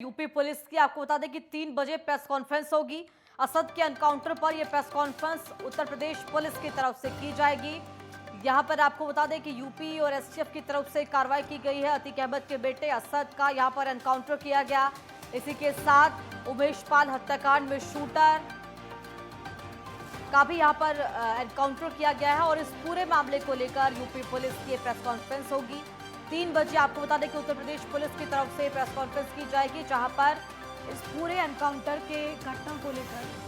UP police की आपको बता दें कि 3 बजे प्रेस कॉन्फ्रेंस होगी। असद के एनकाउंटर पर यह press conference Uttar Pradesh police की तरफ से की जाएगी। यहां पर आपको बता दें कि यूपी और एसटीएफ की तरफ से कार्रवाई की गई है। अतीक अहमद के बेटे असद का यहां पर एनकाउंटर किया गया। इसी के साथ उमेश पाल हत्याकांड में शूटर का भी यहां पर एनकाउंटर किया गया है और इस पूरे मामले को लेकर यूपी पुलिस की प्रेस कॉन्फ्रेंस होगी। 3 बजे आपको बता दें कि उत्तर प्रदेश पुलिस की तरफ से प्रेस कॉन्फ्रेंस की जाएगी, जहां पर इस पूरे एनकाउंटर के घटना को लेकर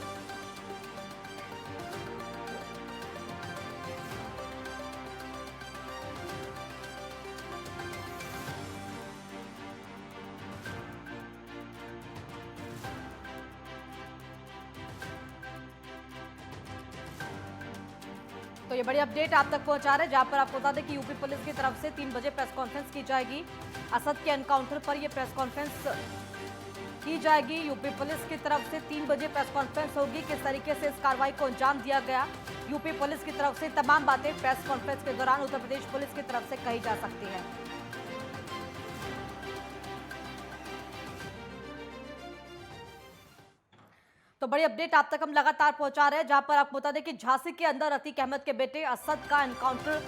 तो ये बड़ी अपडेट आप तक पहुंचा रहे हैं, जहां पर आपको बता दें कि यूपी पुलिस की तरफ से 3 बजे प्रेस कॉन्फ्रेंस की जाएगी। असद के एनकाउंटर पर यह प्रेस कॉन्फ्रेंस की जाएगी। यूपी पुलिस की तरफ से 3 बजे प्रेस कॉन्फ्रेंस होगी। किस तरीके से इस कार्रवाई को अंजाम दिया गया, यूपी पुलिस की तरफ से तमाम बातें प्रेस कॉन्फ्रेंस के दौरान उत्तर प्रदेश पुलिस की तरफ से कही जा सकती है। तो बड़ी अपडेट आप तक हम लगातार पहुंचा रहे हैं, जहां पर आपको बता दें कि झांसी के अंदर अतीक अहमद के बेटे असद का एनकाउंटर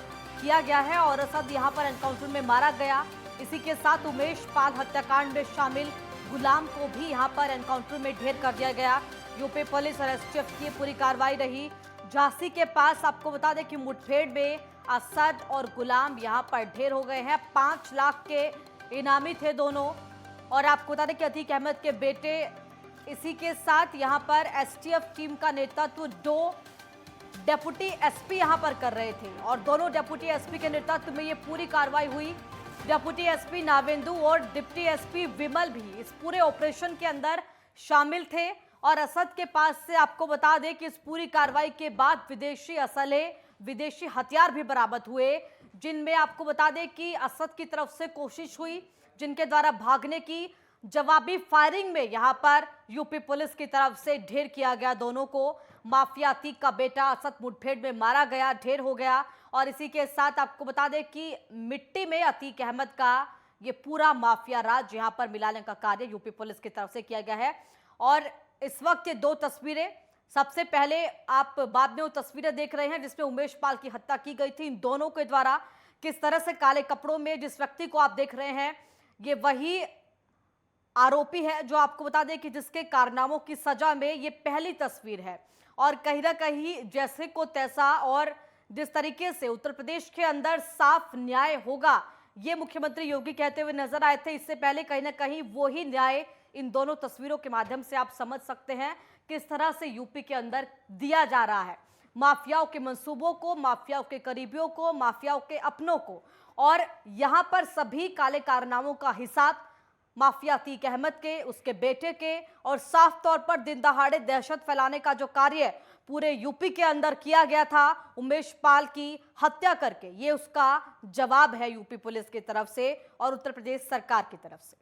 किया गया है और असद यहां पर एनकाउंटर में मारा गया। इसी के साथ उमेश पाल हत्याकांड में शामिल गुलाम को भी यहां पर एनकाउंटर में ढेर कर दिया गया। यूपी पुलिस और एसटीएफ की पूरी कार्रवाई रही। झांसी के पास आपको बता दें कि मुठभेड़ में असद और गुलाम यहां पर ढेर हो गए हैं। 5 लाख के इनामी थे दोनों। और आपको बता दें कि अतीक अहमद के बेटे, इसी के साथ यहां पर एसटीएफ टीम का नेतृत्व 2 डेप्यूटी एसपी यहां पर कर रहे थे और दोनों डेप्यूटी एसपी के नेतृत्व में ये पूरी कार्रवाई हुई। डेप्यूटी एसपी नावेंदु और डिप्टी एसपी विमल भी इस पूरे ऑपरेशन के अंदर शामिल थे। और असद के पास से आपको बता दें कि इस पूरी कार्रवाई के बाद विदेशी असले, विदेशी हथियार भी बरामद हुए, जिनमें आपको बता दें कि असद की तरफ से कोशिश हुई, जिनके द्वारा भागने की जवाबी फायरिंग में यहां पर यूपी पुलिस की तरफ से ढेर किया गया दोनों को। माफिया अतीक का बेटा असद मुठभेड़ में मारा गया, ढेर हो गया। और इसी के साथ आपको बता दें कि मिट्टी में अतीक अहमद का ये पूरा माफिया राज यहां पर मिलाने का कार्य यूपी पुलिस की तरफ से किया गया है। और इस वक्त ये 2 तस्वीरें, सबसे पहले आप बाद में वो तस्वीरें देख रहे हैं जिसमें उमेश पाल की हत्या की गई थी। इन दोनों के द्वारा किस तरह से काले कपड़ों में जिस व्यक्ति को आप देख रहे हैं, ये वही आरोपी है जो आपको बता दें कि जिसके कारनामों की सजा में ये पहली तस्वीर है। और कहीं ना कहीं जैसे को तैसा, और जिस तरीके से उत्तर प्रदेश के अंदर साफ न्याय होगा, ये मुख्यमंत्री योगी कहते हुए नजर आए थे। इससे पहले कहीं ना कहीं वो ही न्याय इन दोनों तस्वीरों के माध्यम से आप समझ सकते हैं किस तरह से यूपी के अंदर दिया जा रहा है माफियाओं के मंसूबों को, माफियाओं के करीबियों को, माफियाओं के अपनों को। और यहां पर सभी काले कारनामों का हिसाब माफिया अतीक अहमद के, उसके बेटे के, और साफ तौर पर दिन दहाड़े दहशत फैलाने का जो कार्य पूरे यूपी के अंदर किया गया था उमेश पाल की हत्या करके, ये उसका जवाब है यूपी पुलिस की तरफ से और उत्तर प्रदेश सरकार की तरफ से।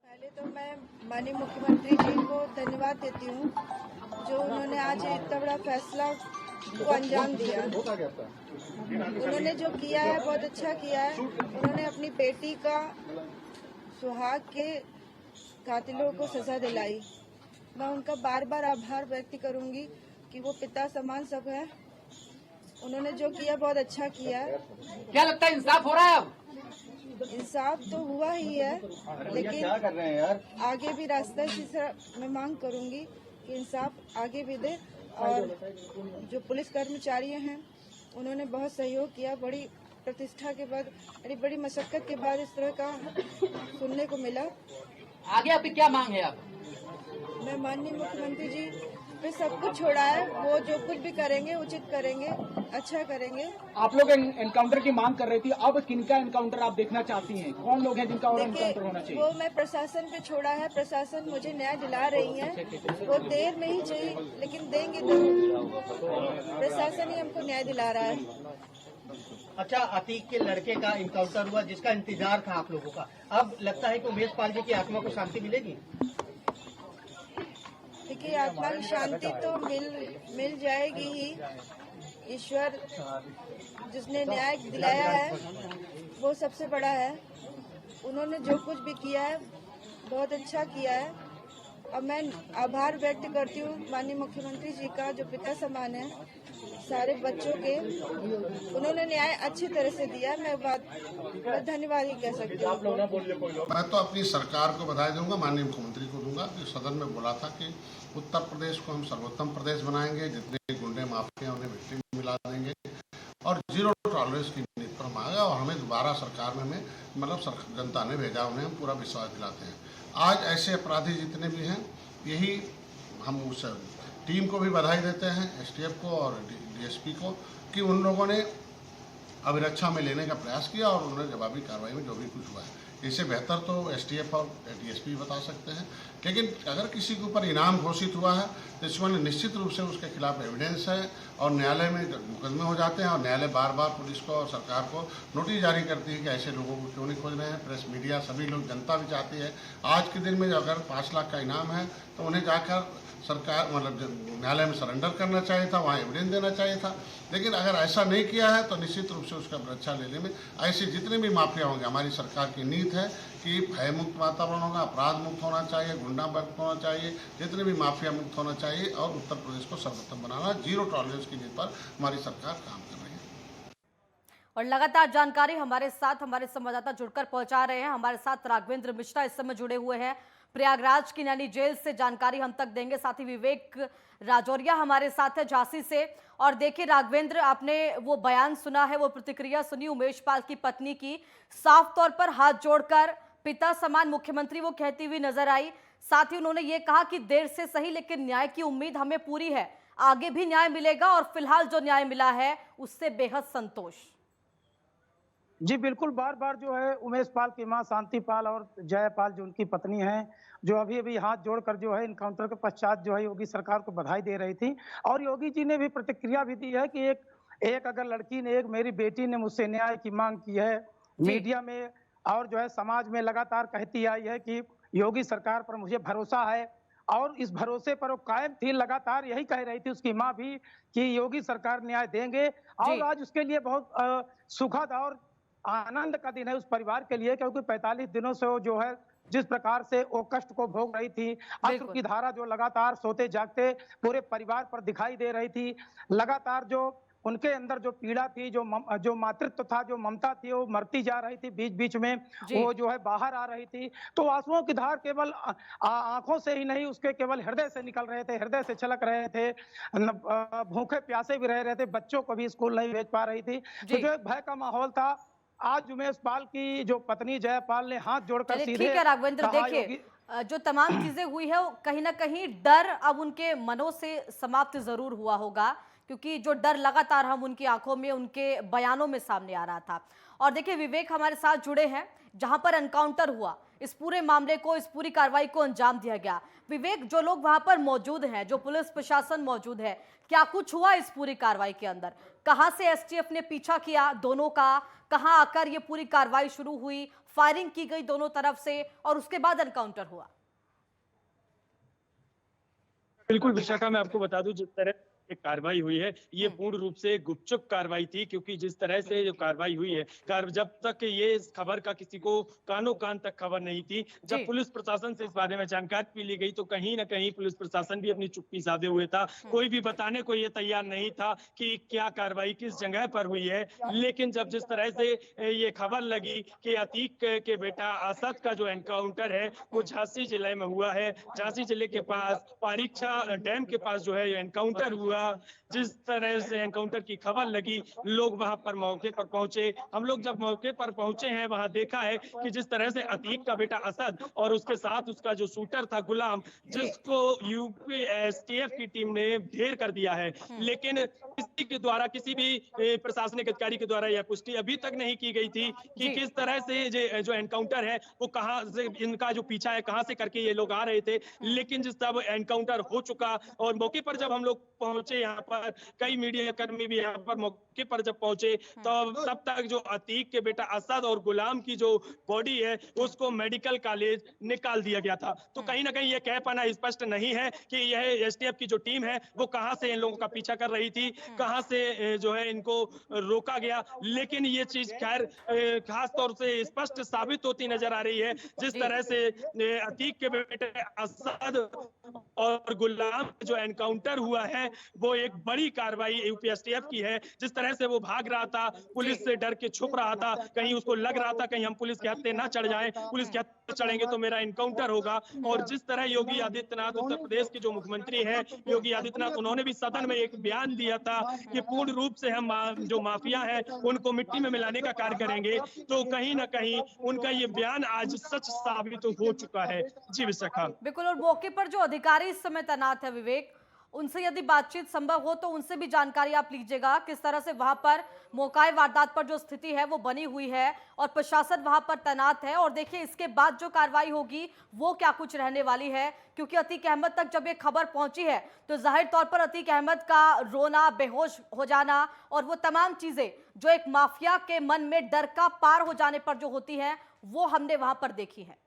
पहले तो मैं माननीय मुख्यमंत्री जी को धन्यवाद देती हूँ जो उन्होंने आज इतना बड़ा फैसला को अंजाम दिया। उन्होंने जो किया है बहुत अच्छा किया है। उन्होंने अपनी बेटी का सुहाग के कातिलों को सजा दिलाई। मैं उनका बार बार आभार व्यक्त करूंगी कि वो पिता समान सब है। उन्होंने जो किया बहुत अच्छा किया है। क्या लगता है इंसाफ हो रहा है अब? इंसाफ तो हुआ ही है, लेकिन क्या कर रहे हैं यार? आगे भी रास्ता इसी तरह मैं मांग करूंगी कि इंसाफ आगे भी दे। और जो पुलिस कर्मचारी हैं उन्होंने बहुत सहयोग किया। बड़ी प्रतिष्ठा के बाद, बड़ी मशक्कत के बाद इस तरह का सुनने को मिला। आगे अभी क्या मांग है आप? मैं माननीय मुख्यमंत्री जी पे सब कुछ छोड़ा है, वो जो कुछ भी करेंगे उचित करेंगे, अच्छा करेंगे। आप लोग एनकाउंटर की मांग कर रही थी, अब किनका एनकाउंटर आप देखना चाहती हैं? कौन लोग हैं जिनका और एनकाउंटर होना चाहिए? वो मैं प्रशासन पे छोड़ा है। प्रशासन मुझे न्याय दिला रही है। वो देर में ही चाहिए लेकिन देंगे तो। प्रशासन ही हमको न्याय दिला रहा है। अच्छा, अतीक के लड़के का इनकाउंटर हुआ जिसका इंतजार था आप लोगों का, अब लगता है कि उमेश पाल जी की आत्मा को शांति मिलेगी? उनकी आत्मा की शांति तो मिल जाएगी ही। ईश्वर जिसने न्याय दिलाया है वो सबसे बड़ा है। उन्होंने जो कुछ भी किया है बहुत अच्छा किया है और मैं आभार व्यक्त करती हूँ माननीय मुख्यमंत्री जी का, जो पिता समान है सारे बच्चों के। उन्होंने न्याय अच्छी तरह से दिया। मैं धन्यवाद ही कह सकती हूँ। मैं तो अपनी सरकार को बधाई दूंगा, माननीय मुख्यमंत्री को दूंगा कि सदन में बोला था कि उत्तर प्रदेश को हम सर्वोत्तम प्रदेश बनाएंगे, जितने गुंडे माफिया उन्हें विक्टिम मिला देंगे और जीरो टॉलरेंस की नीति पर हम आएगा और हमें दोबारा सरकार में जनता ने भेजा, उन्हें हम पूरा विश्वास दिलाते हैं। आज ऐसे अपराधी जितने भी हैं, यही हम उस टीम को भी बधाई देते हैं, एसटीएफ को और डीएसपी को, कि उन लोगों ने अभिरक्षा में लेने का प्रयास किया और उन्होंने जवाबी कार्रवाई में जो भी कुछ हुआ है, इससे बेहतर तो एसटीएफ और डीएसपी बता सकते हैं। लेकिन अगर किसी के ऊपर इनाम घोषित हुआ है तो इसमें निश्चित रूप से उसके खिलाफ एविडेंस है और न्यायालय में मुकदमे हो जाते हैं और न्यायालय बार बार पुलिस को और सरकार को नोटिस जारी करती है कि ऐसे लोगों को क्यों नहीं खोज रहे हैं। प्रेस, मीडिया, सभी लोग, जनता भी चाहती है। आज के दिन में अगर 5 लाख का इनाम है तो उन्हें जाकर सरकार न्यायालय में सरेंडर करना चाहिए था, वहाँ एविडेंस देना चाहिए था। लेकिन अगर ऐसा नहीं किया है तो निश्चित रूप से उसका रक्षा लेने में ऐसे जितने भी माफिया होंगे, हमारी सरकार की नीति है कि भय मुक्त वातावरण होगा, अपराध मुक्त होना चाहिए, गुंडा मुक्त होना चाहिए, जितने भी माफिया मुक्त होना चाहिए और उत्तर प्रदेश को सर्वोत्तम बनाना, जीरो टॉलरेंस की नीति पर हमारी सरकार काम कर रही है। और लगातार जानकारी हमारे साथ हमारे संवाददाता जुड़कर पहुंचा रहे हैं। हमारे साथ राघवेंद्र मिश्रा इस समय जुड़े हुए हैं प्रयागराज की नैनी जेल से, जानकारी हम तक देंगे। साथ ही विवेक राजौरिया हमारे साथ है झांसी से। और देखिए राघवेंद्र, आपने वो बयान सुना है, वो प्रतिक्रिया सुनी उमेश पाल की पत्नी की, साफ तौर पर हाथ जोड़कर पिता समान मुख्यमंत्री वो कहती हुई नजर आई। साथ ही उन्होंने ये कहा कि देर से सही लेकिन न्याय की उम्मीद हमें पूरी है, आगे भी न्याय मिलेगा और फिलहाल जो न्याय मिला है उससे बेहद संतोष। जी बिल्कुल, बार बार जो है उमेश पाल की मां शांति पाल और जयपाल जो उनकी पत्नी हैं, जो अभी हाथ जोड़कर जो है इनकाउंटर के पश्चात जो है योगी सरकार को बधाई दे रही थी। और योगी जी ने भी प्रतिक्रिया भी दी है कि एक अगर लड़की ने, एक मेरी बेटी ने मुझसे न्याय की मांग की है, मीडिया में और जो है समाज में लगातार कहती आई है कि योगी सरकार पर मुझे भरोसा है और इस भरोसे पर वो कायम थी। लगातार यही कह रही थी उसकी मां भी कि योगी सरकार न्याय देंगे। और आज उसके लिए बहुत सुखद और आनंद का दिन है उस परिवार के लिए, क्योंकि 45 दिनों से वो जो है जिस प्रकार से वो कष्ट को भोग रही थी, अश्रु की धारा जो लगातार सोते जागते पूरे परिवार पर दिखाई दे रही थी, लगातार जो उनके अंदर जो पीड़ा थी, जो मातृत्व था, जो ममता थी, वो मरती जा रही थी, बीच बीच में वो जो है बाहर आ रही थी। तो आंसुओं की धार केवल आंखों से ही नहीं, उसके केवल हृदय से निकल रहे थे, हृदय से छलक रहे थे। भूखे प्यासे भी रह रहे थे, बच्चों को भी स्कूल नहीं भेज पा रही थी। तो जो एक भय का माहौल था, आज उमेश पाल की जो पत्नी जयपाल ने हाथ जोड़कर सीधे, ठीक है राघवेंद्र, देखिए जो तमाम चीजें हुई है कहीं ना कहीं डर अब उनके मनों से समाप्त जरूर हुआ होगा, क्योंकि जो डर लगातार हम उनकी आंखों में, उनके बयानों में सामने आ रहा था। और देखिए विवेक हमारे साथ जुड़े हैं, जहां पर एनकाउंटर हुआ, इस पूरे मामले को, इस पूरी कार्रवाई को अंजाम दिया गया। विवेक, जो लोग वहां पर मौजूद हैं, जो पुलिस प्रशासन मौजूद है, क्या कुछ हुआ इस पूरी कार्रवाई के अंदर? कहां से एसटीएफ ने पीछा किया दोनों का, कहां आकर ये पूरी कार्रवाई शुरू हुई, फायरिंग की गई दोनों तरफ से और उसके बाद एनकाउंटर हुआ? बिल्कुल विशाखा, मैं आपको बता दूं, जिस तरह एक कार्रवाई हुई है ये पूर्ण रूप से गुपचुप कार्रवाई थी, क्योंकि जिस तरह से जो कार्रवाई हुई है, जब तक ये इस खबर का किसी को कानों कान तक खबर नहीं थी, जब पुलिस प्रशासन से इस बारे में जानकारी भी ली गई तो कहीं ना कहीं पुलिस प्रशासन भी अपनी चुप्पी साधे हुए था। कोई भी बताने को ये तैयार नहीं था कि क्या कार्रवाई किस जगह पर हुई है। लेकिन जब जिस तरह से ये खबर लगी कि अतीक के बेटा असद का जो एनकाउंटर है वो झांसी जिले में हुआ है, झांसी जिले के पास पारीक्षा डैम के पास जो है एनकाउंटर हुआ, जिस तरह से एनकाउंटर की खबर लगी, लोग वहां पर मौके पर पहुंचे। हम लोग जब मौके पर पहुंचे हैं, वहां देखा है कि जिस तरह से अतीक का बेटा असद और उसके साथ उसका जो शूटर था गुलाम, जिसको यूपी एसटीएफ की टीम ने ढेर कर दिया है, लेकिन किसी के द्वारा, किसी भी प्रशासनिक अधिकारी के द्वारा यह पुष्टि अभी तक नहीं की गई थी कि किस तरह से जो एनकाउंटर है वो कहां से, इनका जो पीछा है कहां से करके ये लोग आ रहे थे। लेकिन जिस तब एनकाउंटर हो चुका और मौके पर जब हम लोग पहुंचे यहाँ पर, कई मीडिया कर्मी भी यहाँ पर मौके पर जब पहुंचे तो तब तक जो अतीक के बेटा असद और गुलाम की जो बॉडी है उसको मेडिकल कॉलेज निकाल दिया गया था। तो कहीं ना कहीं ये कह पाना स्पष्ट नहीं है कि यह एसटीएफ की जो टीम है वो कहां से इन लोगों का पीछा कर रही थी, कहां से जो है इनको रोका गया। लेकिन ये चीज खैर खास तौर से स्पष्ट साबित होती नजर आ रही है जिस तरह से अतीक के बेटे असद और गुलाम जो एनकाउंटर हुआ है वो एक बड़ी कार्रवाई यूपी एसटीएफ की है। जिस तरह से वो भाग रहा था, पुलिस से डर के छुप रहा था, कहीं उसको लग रहा था कहीं हम पुलिस के हत्थे ना चढ़ जाएं, पुलिस के हत्थे चढ़ेंगे तो मेरा एनकाउंटर होगा। और जिस तरह योगी आदित्यनाथ, उत्तर प्रदेश के जो मुख्यमंत्री हैं योगी आदित्यनाथ, उन्होंने भी सदन में एक बयान दिया था कि पूर्ण रूप से हम जो माफिया हैं उनको मिट्टी में मिलाने का कार्य करेंगे। तो कहीं ना कहीं उनका ये बयान आज सच साबित हो चुका है। जी विशाखा। बिल्कुल, और मौके पर जो अधिकारी इस समय तैनात है विवेक, उनसे यदि बातचीत संभव हो तो उनसे भी जानकारी आप लीजिएगा किस तरह से वहां पर मौका वारदात पर जो स्थिति है वो बनी हुई है और प्रशासन वहां पर तैनात है। और देखिए इसके बाद जो कार्रवाई होगी वो क्या कुछ रहने वाली है, क्योंकि अतीक अहमद तक जब ये खबर पहुंची है तो जाहिर तौर पर अतीक अहमद का रोना, बेहोश हो जाना और वो तमाम चीजें जो एक माफिया के मन में डर का पार हो जाने पर जो होती है वो हमने वहां पर देखी है।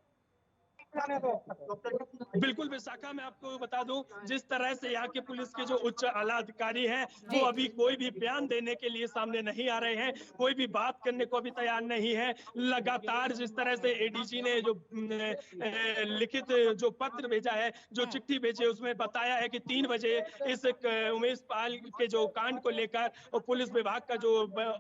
बिल्कुल विशाखा, मैं आपको बता दूं जिस तरह से यहाँ के पुलिस के जो उच्च आला अधिकारी हैं वो अभी कोई भी बयान देने के लिए सामने नहीं आ रहे हैं, कोई भी बात करने को भी तैयार नहीं है। लगातार जिस तरह से एडीजी ने जो लिखित जो पत्र भेजा है, जो चिट्ठी भेजी है, उसमें बताया है कि 3 बजे इस उमेश पाल के जो कांड को लेकर और पुलिस विभाग का जो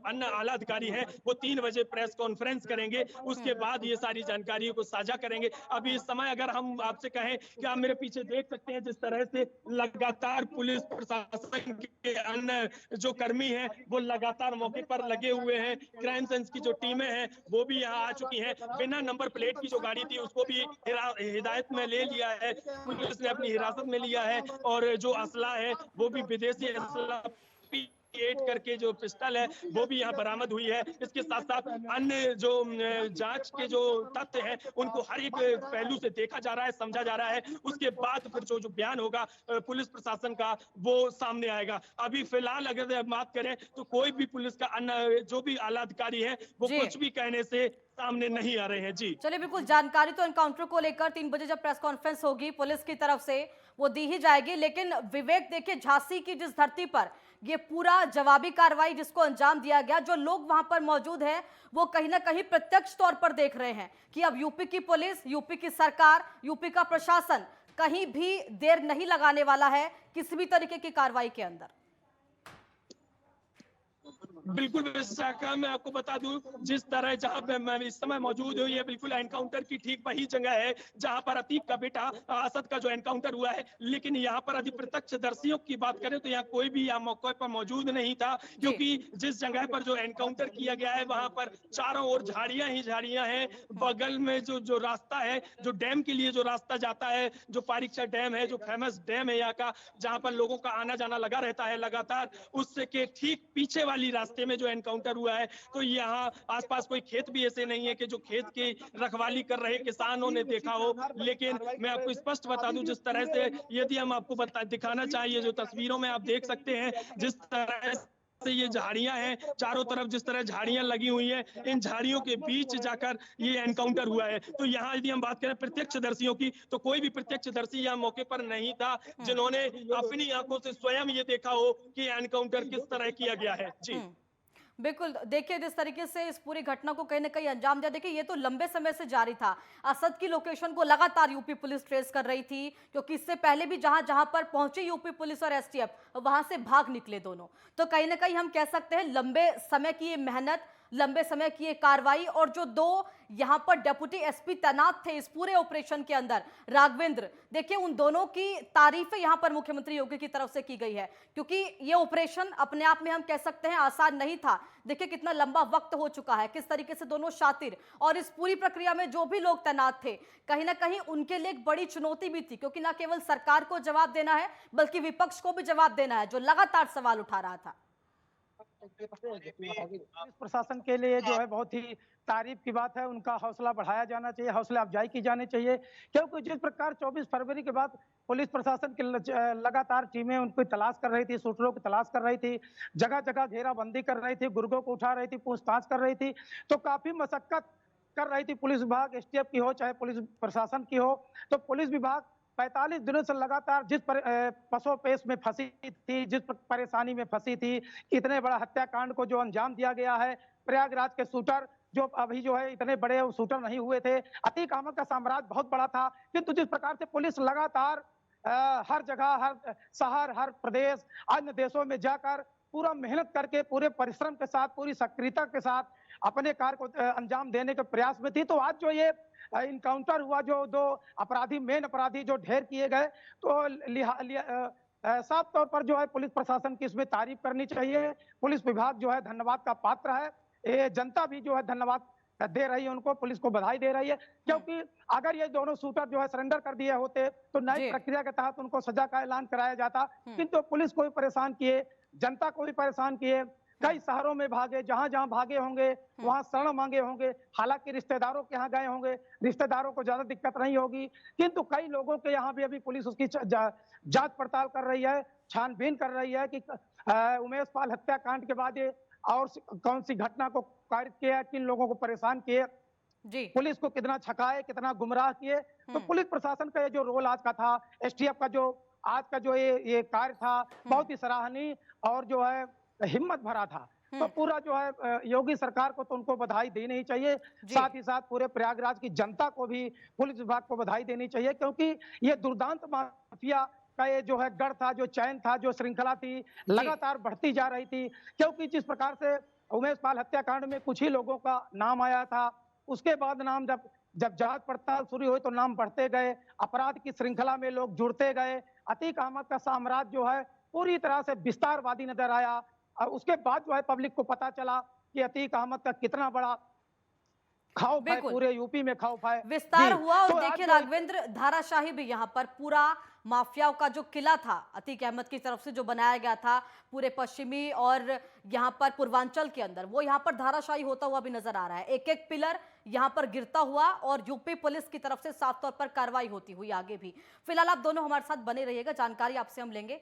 अन्य आला अधिकारी है वो 3 बजे प्रेस कॉन्फ्रेंस करेंगे, उसके बाद ये सारी जानकारियों को साझा करेंगे। अभी इस समय अगर हम आपसे कहें कि आप मेरे पीछे देख सकते हैं जिस तरह से लगातार पुलिस प्रशासन के अन्य जो कर्मी हैं वो लगातार मौके पर लगे हुए हैं। क्राइम सेंस की जो टीमें हैं वो भी यहाँ आ चुकी हैं। बिना नंबर प्लेट की जो गाड़ी थी उसको भी हिदायत में ले लिया है, पुलिस ने अपनी हिरासत में लिया है। और जो असला है वो भी विदेशी असला करके जो पिस्टल है वो भी यहाँ बरामद हुई है। इसके साथ साथ अन्य जो जांच के जो तथ्य हैं उनको हर एक पहलू से देखा जा रहा है, समझा जा रहा है। उसके बाद फिर जो बयान होगा पुलिस प्रशासन का वो सामने आएगा। अभी फिलहाल अगर बात करें तो कोई भी पुलिस का अन्य जो भी आला अधिकारी है वो कुछ भी कहने से सामने नहीं आ रहे हैं। जी चलिए, बिल्कुल जानकारी तो एनकाउंटर को लेकर 3 बजे जब प्रेस कॉन्फ्रेंस होगी पुलिस की तरफ से वो दी ही जाएगी। लेकिन विवेक देखिए, झांसी की जिस धरती पर ये पूरा जवाबी कार्रवाई जिसको अंजाम दिया गया, जो लोग वहां पर मौजूद हैं वो कहीं ना कहीं प्रत्यक्ष तौर पर देख रहे हैं कि अब यूपी की पुलिस, यूपी की सरकार, यूपी का प्रशासन कहीं भी देर नहीं लगाने वाला है किसी भी तरीके की कार्रवाई के अंदर। बिल्कुल विशाखा, मैं आपको बता दूं जिस तरह जहां पे मैं इस समय मौजूद हूं ये बिल्कुल एनकाउंटर की ठीक वही जगह है जहां पर अतीक का बेटा असद का जो एनकाउंटर हुआ है। लेकिन यहाँ पर यदि प्रत्यक्षदर्शियों की बात करें तो यहाँ कोई भी यहाँ मौके पर मौजूद नहीं था, क्योंकि जिस जगह पर जो एनकाउंटर किया गया है वहां पर चारों ओर झाड़ियां ही झाड़ियां हैं। बगल में जो रास्ता है, जो डैम के लिए जो रास्ता जाता है, जो पारीक्षा डैम है, जो फेमस डैम है यहाँ का, जहां पर लोगों का आना जाना लगा रहता है लगातार, उससे के ठीक पीछे वाली रास्ते में जो एनकाउंटर हुआ है। तो यहाँ आसपास कोई खेत भी ऐसे नहीं है कि जो खेत की रखवाली कर रहे किसानों ने देखा हो। लेकिन मैं आपको स्पष्ट बता दूं जिस तरह से यदि हम आपको दिखाना चाहिए, जो तस्वीरों में आप देख सकते हैं जिस तरह से ये झाड़ियां हैं, चारों तरफ जिस तरह झाड़ियां लगी हुई हैं, इन झाड़ियों के बीच जाकर ये एनकाउंटर हुआ है। तो यहाँ यदि हम बात करें प्रत्यक्षदर्शियों की तो कोई भी प्रत्यक्षदर्शी यहाँ मौके पर नहीं था जिन्होंने अपनी आंखों से स्वयं ये देखा हो कि एनकाउंटर किस तरह किया गया है। जी बिल्कुल, देखिए जिस तरीके से इस पूरी घटना को कहीं ना कहीं अंजाम दिया, देखिए ये तो लंबे समय से जारी था। असद की लोकेशन को लगातार यूपी पुलिस ट्रेस कर रही थी, क्योंकि इससे पहले भी जहां जहां पर पहुंची यूपी पुलिस और एसटीएफ वहां से भाग निकले दोनों। तो कहीं ना कहीं हम कह सकते हैं लंबे समय की ये मेहनत, लंबे समय की ये कार्रवाई, और जो 2 यहां पर डेप्यूटी एसपी तैनात थे इस पूरे ऑपरेशन के अंदर, राघवेंद्र, देखिए उन दोनों की तारीफें यहां पर मुख्यमंत्री योगी की तरफ से की गई है, क्योंकि ये ऑपरेशन अपने आप में हम कह सकते हैं आसान नहीं था। देखिए कितना लंबा वक्त हो चुका है, किस तरीके से दोनों शातिर, और इस पूरी प्रक्रिया में जो भी लोग तैनात थे कहीं ना कहीं उनके लिए एक बड़ी चुनौती भी थी, क्योंकि ना केवल सरकार को जवाब देना है बल्कि विपक्ष को भी जवाब देना है जो लगातार सवाल उठा रहा था। पुलिस प्रशासन के लिए जो है बहुत ही तारीफ की बात है। उनका हौसला बढ़ाया जाना चाहिए, हौसला अफजाई की जानी चाहिए, क्योंकि जिस प्रकार 24 फरवरी के बाद पुलिस प्रशासन की लगातार टीमें उनको तलाश कर रही थी, शूटरों की तलाश कर रही थी, जगह जगह घेराबंदी कर रही थी, गुर्गों को उठा रही थी, पूछताछ कर रही थी, तो काफी मशक्कत कर रही थी पुलिस विभाग, एसटीएफ की हो चाहे पुलिस प्रशासन की हो। तो पुलिस विभाग 45 दिनों से लगातार जिस पसोपेश में फंसी थी, जिस परेशानी में फंसी थी, इतने बड़ा हत्याकांड को जो अंजाम दिया गया है, प्रयागराज के शूटर जो अभी जो है इतने बड़े शूटर नहीं हुए थे, अतीक अहमद का साम्राज्य बहुत बड़ा था, किंतु जिस प्रकार से पुलिस लगातार हर जगह, हर शहर, हर प्रदेश, अन्य देशों में जाकर पूरा मेहनत करके, पूरे परिश्रम के साथ, पूरी सक्रियता के साथ अपने कार्य को अंजाम देने के प्रयास में थी। तो आज जो ये इनकाउंटर हुआ, जो दो अपराधी, मेन अपराधी जो ढेर किए गए, तो साफ तौर पर जो है पुलिस प्रशासन की इसमें तारीफ करनी चाहिए। पुलिस विभाग जो है धन्यवाद का पात्र है, ये जनता भी जो है धन्यवाद दे रही है, उनको पुलिस को बधाई दे रही है, क्योंकि अगर ये दोनों शूटर जो है सरेंडर कर दिए होते तो न्यायिक प्रक्रिया के तहत उनको सजा का ऐलान कराया जाता, किंतु पुलिस को भी परेशान किए, जनता को भी परेशान किए, कई शहरों में भागे, जहां जहां भागे होंगे वहां शरण मांगे होंगे, हालांकि रिश्तेदारों के यहाँ गए होंगे, रिश्तेदारों को ज्यादा दिक्कत नहीं होगी, किंतु कई लोगों के यहाँ भी अभी पुलिस उसकी जांच पड़ताल कर रही है, छानबीन कर रही है कि उमेश पाल हत्याकांड के बाद ये और कौन सी घटना को कारित किया, किन लोगों को परेशान किए, जी पुलिस को कितना छकाए, कितना गुमराह किए। तो पुलिस प्रशासन का ये जो रोल आज का था, एसटीएफ का जो आज का जो ये कार्य था, बहुत ही सराहनीय और जो है हिम्मत भरा था। तो पूरा जो है योगी सरकार को तो उनको बधाई देनी ही चाहिए, साथ ही साथ पूरे प्रयागराज की जनता को भी पुलिस विभाग को बधाई देनी चाहिए, क्योंकि ये दुर्दांत माफिया का ये जो है गढ़ था, जो चैन था, जो श्रृंखला थी, लगातार बढ़ती जा रही थी। क्योंकि जिस प्रकार से उमेश पाल हत्याकांड में कुछ ही लोगों का नाम आया था, उसके बाद नाम जब जांच पड़ताल शुरू हुई तो नाम बढ़ते गए, अपराध की श्रृंखला में लोग जुड़ते गए, अतीक अहमद का साम्राज्य जो है पूरी तरह से विस्तारवादी नजर आया। और उसके बाद जो है पब्लिक को पता चला कि अतीक अहमद का कितना बड़ा खौफ है, पूरे यूपी में खौफ है, विस्तार हुआ। और तो देखिए राघवेंद्र, धाराशाही भी यहाँ पर पूरा माफियाओं का जो किला था अतीक अहमद की तरफ से जो बनाया गया था पूरे पश्चिमी और यहाँ पर पूर्वांचल के अंदर, वो यहाँ पर धाराशाही होता हुआ भी नजर आ रहा है। एक एक पिलर यहाँ पर गिरता हुआ और यूपी पुलिस की तरफ से साफ तौर पर कार्रवाई होती हुई आगे भी। फिलहाल आप दोनों हमारे साथ बने रहिएगा, जानकारी आपसे हम लेंगे।